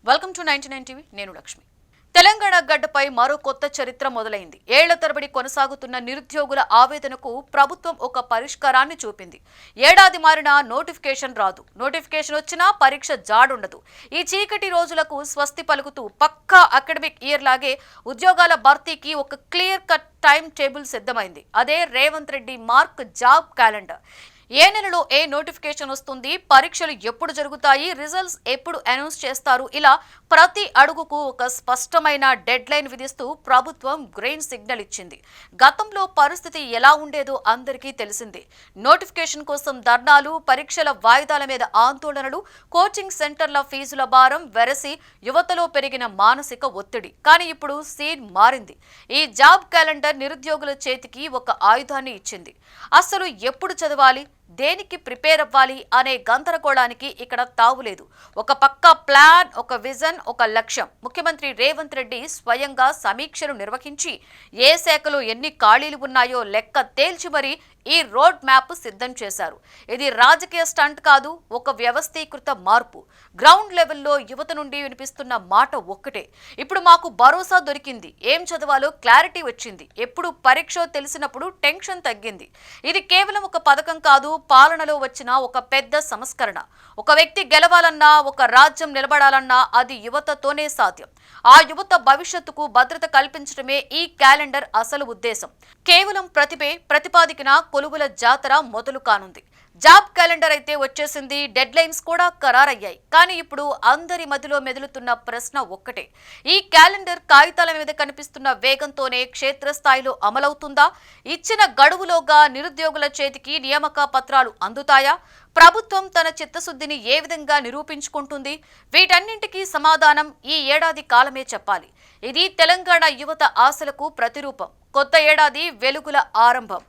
Welcome to 99 TV. నేను లక్ష్మి. తెలంగాణ గడ్డపై మరో కొత్త చరిత్ర మొదలైంది. ఏళ్ల తరబడి కొనసాగుతున్న నిరుద్యోగుల ఆవేదనకు ప్రభుత్వం ఒక పరిష్కారాన్ని చూపింది. ఏడాది మారినా నోటిఫికేషన్ రాదు. నోటిఫికేషన్ వచ్చినా పరీక్ష జాడుండదు. ఈ చీకటి రోజులకు స్వస్తి పలుకుతూ పక్కా అకాడమిక్ ఇయర్ లాగే ఉద్యోగాల భర్తీకి ఒక క్లియర్ కట్ టైం టేబుల్ సిద్ధమైంది. అదే Revanth Reddy mark job calendar. ఏ నెలలో ఏ నోటిఫికేషన్ వస్తుంది, పరీక్షలు ఎప్పుడు జరుగుతాయి, రిజల్ట్స్ ఎప్పుడు అనౌన్స్ చేస్తారు, ఇలా ప్రతి అడుగుకు ఒక స్పష్టమైన డెడ్ లైన్ విధిస్తూ ప్రభుత్వం గ్రీన్ సిగ్నల్ ఇచ్చింది. గతంలో పరిస్థితి ఎలా ఉండేదో అందరికీ తెలిసిందే. నోటిఫికేషన్ కోసం ధర్నాలు, పరీక్షల వాయిదాల మీద ఆందోళనలు, కోచింగ్ సెంటర్ల ఫీజుల భారం వెరసి యువతలో పెరిగిన మానసిక ఒత్తిడి. కానీ ఇప్పుడు సీన్ మారింది. ఈ జాబ్ క్యాలెండర్ నిరుద్యోగుల చేతికి ఒక ఆయుధాన్ని ఇచ్చింది. అసలు ఎప్పుడు చదవాలి, దేనికి ప్రిపేర్ అవ్వాలి అనే గందరగోళానికి ఇక్కడ తావులేదు. ఒక పక్క ప్లాన్, ఒక విజన్, ఒక లక్ష్యం. ముఖ్యమంత్రి రేవంత్ రెడ్డి స్వయంగా సమీక్షలు నిర్వహించి ఏ శాఖలో ఎన్ని ఖాళీలు ఉన్నాయో లెక్క తేల్చి మరీ ఈ రోడ్ మ్యాప్ సిద్ధం చేశారు. ఇది రాజకీయ స్టంట్ కాదు, ఒక వ్యవస్థీకృత మార్పు. గ్రౌండ్ లెవెల్లో యువత నుండి వినిపిస్తున్న మాట ఒక్కటే: ఇప్పుడు మాకు భరోసా దొరికింది, ఏం చదవాలో క్లారిటీ వచ్చింది, ఎప్పుడు పరీక్ష తెలిసినప్పుడు టెన్షన్ తగ్గింది. ఇది కేవలం ఒక పథకం కాదు, పాలనలో వచ్చిన ఒక పెద్ద సంస్కరణ. ఒక వ్యక్తి గెలవాలన్నా, ఒక రాజ్యం నిలబడాలన్నా అది యువతతోనే సాధ్యం. ఆ యువత భవిష్యత్తుకు భద్రత కల్పించడమే ఈ క్యాలెండర్ అసలు ఉద్దేశం. కేవలం ప్రతిపాదికన కొలువుల జాతర మొదలు కానుంది. జాబ్ క్యాలెండర్ అయితే వచ్చేసింది, డెడ్ లైన్స్ కూడా ఖరారయ్యాయి. కానీ ఇప్పుడు అందరి మధ్యలో మెదులుతున్న ప్రశ్న ఒక్కటే: ఈ క్యాలెండర్ కాగితాల మీద కనిపిస్తున్న వేగంతోనే క్షేత్రస్థాయిలో అమలవుతుందా? ఇచ్చిన గడువులోగా నిరుద్యోగుల చేతికి నియామక పత్రాలు అందుతాయా? ప్రభుత్వం తన చిత్తశుద్ధిని ఏ విధంగా నిరూపించుకుంటుంది? వీటన్నింటికీ సమాధానం ఈ ఏడాది కాలమే చెప్పాలి. ఇది తెలంగాణ యువత ఆశలకు ప్రతిరూపం. కొత్త ఏడాది వెలుగుల ఆరంభం.